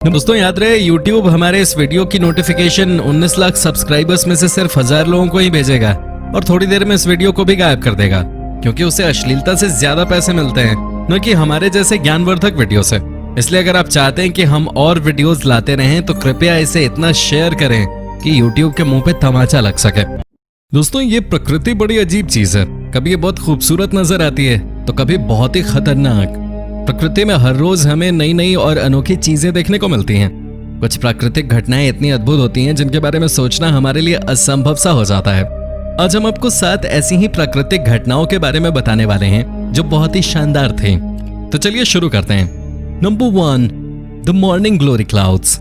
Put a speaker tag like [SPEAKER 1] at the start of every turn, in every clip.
[SPEAKER 1] दोस्तों याद रहे, YouTube हमारे इस वीडियो की नोटिफिकेशन 19 लाख सब्सक्राइबर्स में से सिर्फ 1000 लोगों को ही भेजेगा और थोड़ी देर में इस वीडियो को भी गायब कर देगा, क्योंकि उसे अश्लीलता से ज्यादा पैसे मिलते हैं, न कि हमारे जैसे ज्ञानवर्धक वीडियो से। इसलिए अगर आप चाहते हैं कि हम और वीडियोस लाते रहें तो कृपया इसे इतना शेयर करें कि YouTube के मुंह पे तमाचा लग सके। दोस्तों ये प्रकृति बड़ी अजीब चीज है, कभी ये बहुत खूबसूरत नजर आती है तो कभी बहुत ही खतरनाक। प्रकृति में हर रोज हमें नई नई और अनोखी चीजें देखने को मिलती हैं। कुछ प्राकृतिक घटनाएं इतनी अद्भुत होती हैं जिनके बारे में सोचना हमारे लिए असंभव सा हो जाता है। आज हम आपको 7 ऐसी ही प्राकृतिक घटनाओं के बारे में बताने वाले हैं जो बहुत ही शानदार थे। तो चलिए शुरू करते हैं। Number 1, the morning glory clouds.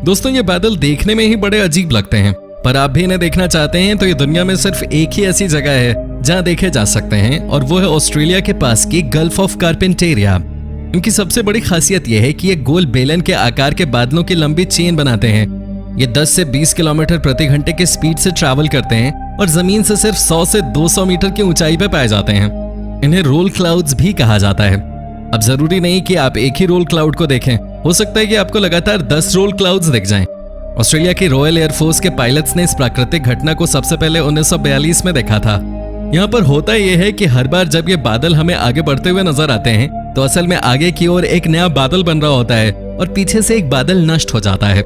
[SPEAKER 1] दोस्तों ये बादल देखने में ही बड़े अजीब लगते हैं, पर आप भी इन्हें देखना चाहते हैं तो ये दुनिया में सिर्फ एक ही ऐसी जगह है जहां देखे जा सकते हैं, और वो है ऑस्ट्रेलिया के पास की गल्फ ऑफ कार्पेंटेरिया। इनकी सबसे बड़ी खासियत यह है कि ये गोल बेलन के आकार के बादलों की लंबी चेन बनाते हैं। ये 10 से 20 किलोमीटर प्रति घंटे के स्पीड से ट्रैवल करते हैं और जमीन से सिर्फ 100 से 200 मीटर की ऊंचाई पर पाए जाते हैं। इन्हें रोल क्लाउड्स भी कहा जाता है। अब जरूरी नहीं कि आप एक ही रोल क्लाउड को देखें, हो सकता है कि आपको लगातार 10 रोल क्लाउड्स दिख जाएं। ऑस्ट्रेलिया की रॉयल एयरफोर्स के पायलट्स ने इस प्राकृतिक घटना को सबसे पहले 1942 में देखा था। यहाँ पर होता यह है कि हर बार जब ये बादल हमें आगे बढ़ते हुए नजर आते हैं तो असल में आगे की ओर एक नया बादल बन रहा होता है और पीछे से एक बादल नष्ट हो जाता है।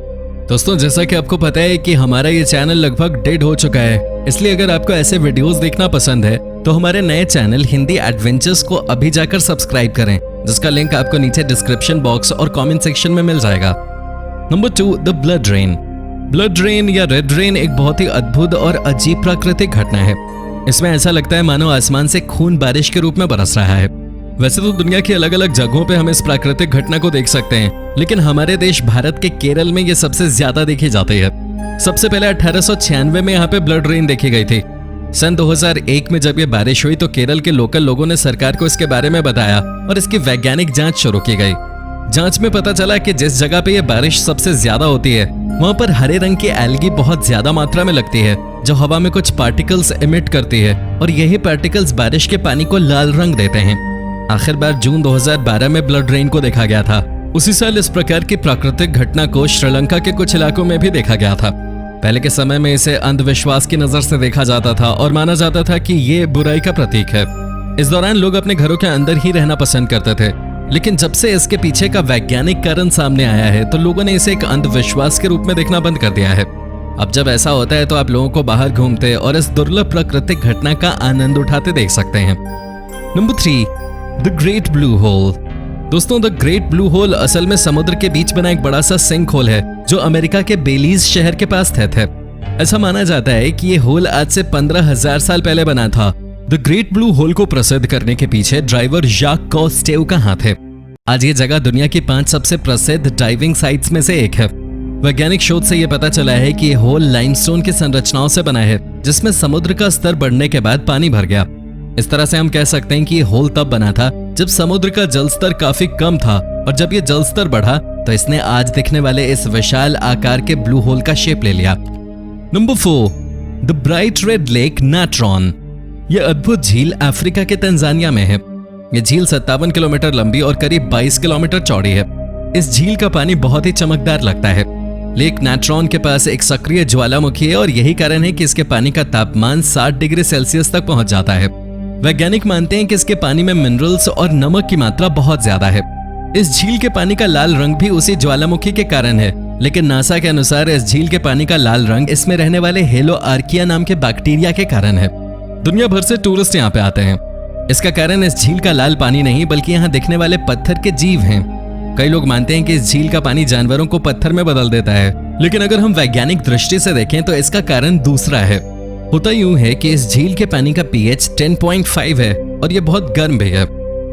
[SPEAKER 1] दोस्तों जैसा कि आपको पता है कि हमारा ये चैनल लगभग डेड हो चुका है, इसलिए अगर आपको ऐसे वीडियोस देखना पसंद है तो हमारे नए चैनल हिंदी एडवेंचर्स को अभी जाकर सब्सक्राइब करें, जिसका लिंक आपको नीचे डिस्क्रिप्शन बॉक्स और कमेंट सेक्शन में मिल जाएगा। Number 2, the blood rain. Blood rain या रेड रेन एक बहुत ही अद्भुत और अजीब प्राकृतिक घटना है। इसमें ऐसा लगता है मानो आसमान से खून बारिश के रूप में बरस रहा है। वैसे तो दुनिया की अलग अलग जगहों पे हम इस प्राकृतिक घटना को देख सकते हैं, लेकिन हमारे देश भारत के केरल में ये सबसे ज्यादा देखी जाती है। सबसे पहले 1896 में यहाँ पे ब्लड रेन देखी गई थी। सन 2001 में जब ये बारिश हुई तो केरल के लोकल लोगों ने सरकार को इसके बारे में बताया और इसकी वैज्ञानिक जांच शुरू की गई। जांच में पता चला कि जिस जगह पे ये बारिश सबसे ज्यादा होती है वहां पर हरे रंग की एल्गी बहुत ज्यादा मात्रा में लगती है, जो हवा में कुछ पार्टिकल्स इमिट करती है और यही पार्टिकल्स बारिश के पानी को लाल रंग देते हैं। आखिर बार जून 2012 में ब्लड रेन को देखा गया था। उसी साल इस प्रकार की प्राकृतिक घटना को श्रीलंका के कुछ इलाकों में भी देखा गया था। पहले के समय में इसे अंधविश्वास की नजर से देखा जाता था और माना जाता था कि ये बुराई का प्रतीक है। इस दौरान लोग अपने घरों के अंदर ही रहना पसंद करते थे, लेकिन जब से इसके पीछे का वैज्ञानिक कारण सामने आया है तो लोगों ने इसे एक अंधविश्वास के रूप में देखना बंद कर दिया है। अब जब ऐसा होता है तो आप लोगों को बाहर घूमते और इस दुर्लभ प्राकृतिक घटना का आनंद उठाते देख सकते हैं। Number 3, the great blue hole. दोस्तों द ग्रेट ब्लू होल असल में समुद्र के बीच बना एक बड़ा सा सिंक होल है जो अमेरिका के बेलीज शहर के पास स्थित है। ऐसा माना जाता है कि ये होल आज से 15,000 साल पहले बना था। द ग्रेट ब्लू होल को प्रसिद्ध करने के पीछे ड्राइवर जाक कॉस्टेव का हाथ है। आज ये जगह दुनिया की 5 सबसे प्रसिद्ध डाइविंग साइट्स में से एक है। वैज्ञानिक शोध से यह पता चला है कि ये होल लाइमस्टोन की संरचनाओं से बना है, जिसमें समुद्र का स्तर बढ़ने के बाद पानी भर गया। इस तरह से हम कह सकते हैं कि ये होल तब बना था जब समुद्र का जल स्तर काफी कम था, और जब ये जल स्तर बढ़ा तो इसने आज दिखने वाले इस विशाल आकार के ब्लू होल का शेप ले लिया। Number 4, the bright red lake Natron. यह अद्भुत झील अफ्रीका के तंजानिया में है। यह झील 57 किलोमीटर लंबी और करीब 22 किलोमीटर चौड़ी है। इस झील का पानी बहुत ही चमकदार लगता है। लेक नाट्रॉन के पास एक सक्रिय ज्वालामुखी है और यही कारण है कि इसके पानी का तापमान 60 डिग्री सेल्सियस तक पहुंच जाता है। वैज्ञानिक मानते हैं कि इसके पानी में मिनरल्स और नमक की मात्रा बहुत ज्यादा है। इस झील के पानी का लाल रंग भी उसी ज्वालामुखी के कारण है, लेकिन नासा के अनुसार इस झील के पानी का लाल रंग इसमें रहने वाले हेलो आर्किया नाम के बैक्टीरिया के कारण है। दुनिया भर से टूरिस्ट यहाँ पे आते हैं। इसका कारण इस झील का लाल पानी नहीं बल्कि यहाँ दिखने वाले पत्थर के जीव हैं। कई लोग मानते हैं कि इस झील का पानी जानवरों को पत्थर में बदल देता है, लेकिन अगर हम वैज्ञानिक दृष्टि से देखें तो इसका कारण दूसरा है। होता यूं है कि इस झील के पानी का pH 10.5 है और ये बहुत गर्म भी है।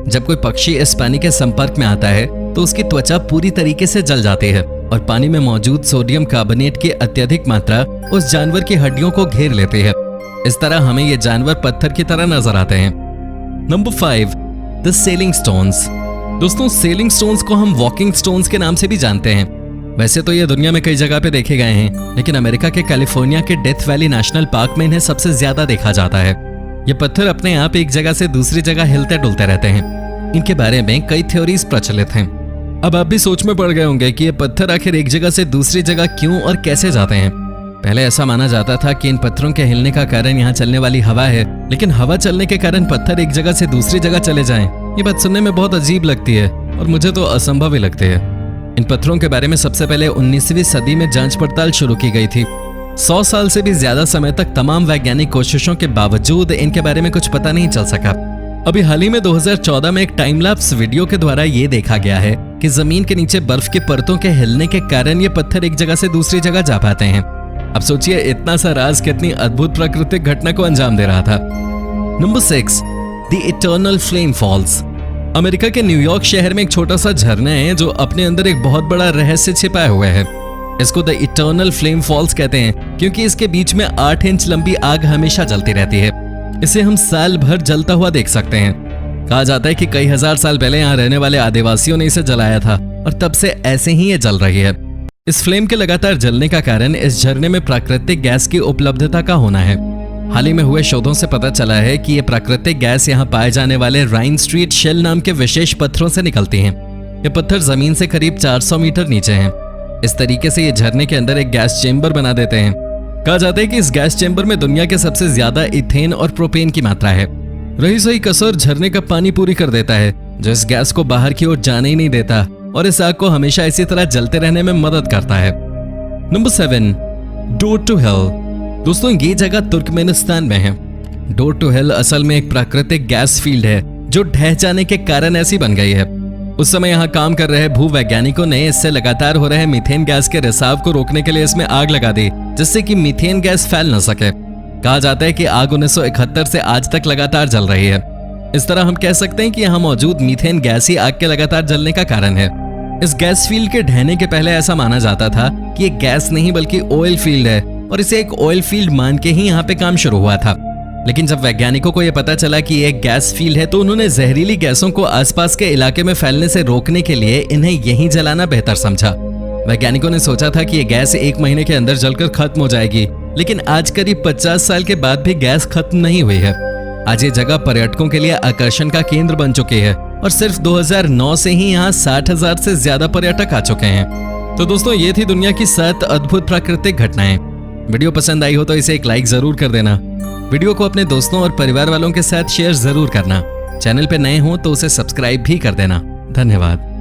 [SPEAKER 1] जब कोई पक्षी इस पानी के संपर्क में आता है तो उसकी त्वचा पूरी तरीके से जल जाती है और पानी में मौजूद सोडियम कार्बोनेट की अत्यधिक मात्रा उस जानवर की हड्डियों को घेर लेती है। इस तरह हमें ये जानवर पत्थर की तरह नजर आते हैं। Number 5, the selling stones. दोस्तों सेलिंग स्टोन्स को हम वॉकिंग स्टोन्स के नाम से भी जानते हैं। वैसे तो ये दुनिया में कई जगह पे देखे गए हैं, लेकिन अमेरिका के कैलिफोर्निया के डेथ वैली नेशनल पार्क में इन्हें सबसे ज्यादा देखा जाता है। ये पत्थर अपने आप एक जगह से दूसरी जगह हिलते डुलते रहते हैं। इनके बारे में कई थ्योरीज प्रचलित हैं। अब आप भी सोच में पड़ गए होंगे कि ये पत्थर आखिर एक जगह से दूसरी जगह क्यों और कैसे जाते हैं। पहले ऐसा माना जाता था कि इन पत्थरों के हिलने का कारण यहाँ चलने वाली हवा है, लेकिन हवा चलने के कारण पत्थर एक जगह से दूसरी जगह चले जाएं। ये बात सुनने में बहुत अजीब लगती है और मुझे तो असंभव ही लगती है। इन पत्थरों के बारे में सबसे पहले 19वीं सदी में जांच पड़ताल शुरू की गई थी। 100 साल से भी ज्यादा समय तक तमाम वैज्ञानिक कोशिशों के बावजूद इनके बारे में कुछ पता नहीं चल सका। अभी हाल ही में 2014 में एक टाइम लैप्स वीडियो के द्वारा ये देखा गया है कि जमीन के नीचे बर्फ की परतों के हिलने के कारण ये पत्थर एक जगह से दूसरी जगह जा पाते हैं। अब सोचिए इतना सा राज कितनी अद्भुत प्राकृतिक घटना को अंजाम दे रहा था। Number 6, the eternal flame falls. America के न्यूयॉर्क शहर में एक छोटा सा झरना है जो अपने अंदर एक बहुत बड़ा रहस्य छिपाए हुए है। इसको द इटर्नल फ्लेम फॉल्स कहते हैं क्योंकि इसके बीच में 8 इंच लंबी आग हमेशा जलती रहती है। इसे हम साल भर जलता हुआ देख सकते हैं। कहा जाता है कि कई हजार साल पहले यहाँ रहने वाले आदिवासियों ने इसे जलाया था और तब से ऐसे ही ये जल रही है। इस फ्लेम के लगातार जलने का कारण इस झरने में प्राकृतिक गैस की उपलब्धता का होना है। हाल ही में हुए शोधों से पता चला है कि ये प्राकृतिक गैस यहाँ पाए जाने वाले राइन स्ट्रीट शेल नाम के विशेष पत्थरों से निकलती हैं। ये पत्थर जमीन से करीब 400 मीटर नीचे हैं। इस तरीके से ये झरने के अंदर एक गैस चेंबर बना देते हैं। कहा जाता है कि इस गैस चेंबर में दुनिया के सबसे ज्यादा इथेन और प्रोपेन की मात्रा है। रही सही कसर झरने का पानी पूरी कर देता है, जो इस गैस को बाहर की ओर जाने ही नहीं देता और इस आग को हमेशा इसी तरह जलते रहने में मदद करता है। Number 7, door to hell. दोस्तों ये जगह तुर्कमेनिस्तान में है। डोर टू हेल असल में एक प्राकृतिक गैस फील्ड है जो ढह जाने के कारण ऐसी बन गई है। उस समय यहाँ काम कर रहे भूवैज्ञानिकों ने इससे लगातार हो रहे मीथेन गैस के रिसाव को रोकने के लिए इसमें आग लगा दी, जिससे कि मीथेन गैस फैल न सके। कहा जाता है कि आग 1971 से आज तक लगातार जल रही है। इस तरह हम कह सकते हैं कि यहाँ मौजूद मीथेन गैस ही आग के लगातार जलने का कारण है। इस गैस फील्ड के ढहने के पहले ऐसा माना जाता था कि ये गैस नहीं बल्कि ऑयल फील्ड है और इसे एक ऑयल फील्ड मान के ही यहाँ पे काम शुरू हुआ था। लेकिन जब वैज्ञानिकों को यह पता चला कि ये एक गैस फील्ड है तो उन्होंने जहरीली गैसों को आसपास के इलाके में फैलने से रोकने के लिए इन्हें यहीं जलाना बेहतर समझा। वैज्ञानिकों ने सोचा था कि ये गैस 1 महीने के अंदर जलकर खत्म हो जाएगी, लेकिन आज करीब 50 साल के बाद भी गैस खत्म नहीं हुई है। आज ये जगह पर्यटकों के लिए आकर्षण का केंद्र बन चुकी है और सिर्फ 2009 से ही यहाँ 60,000 से ज्यादा पर्यटक आ चुके हैं। तो दोस्तों ये थी दुनिया की 7 अद्भुत प्राकृतिक घटनाएं। वीडियो पसंद आई हो तो इसे एक लाइक जरूर कर देना। वीडियो को अपने दोस्तों और परिवार वालों के साथ शेयर जरूर करना। चैनल पे नए हो तो उसे सब्सक्राइब भी कर देना। धन्यवाद।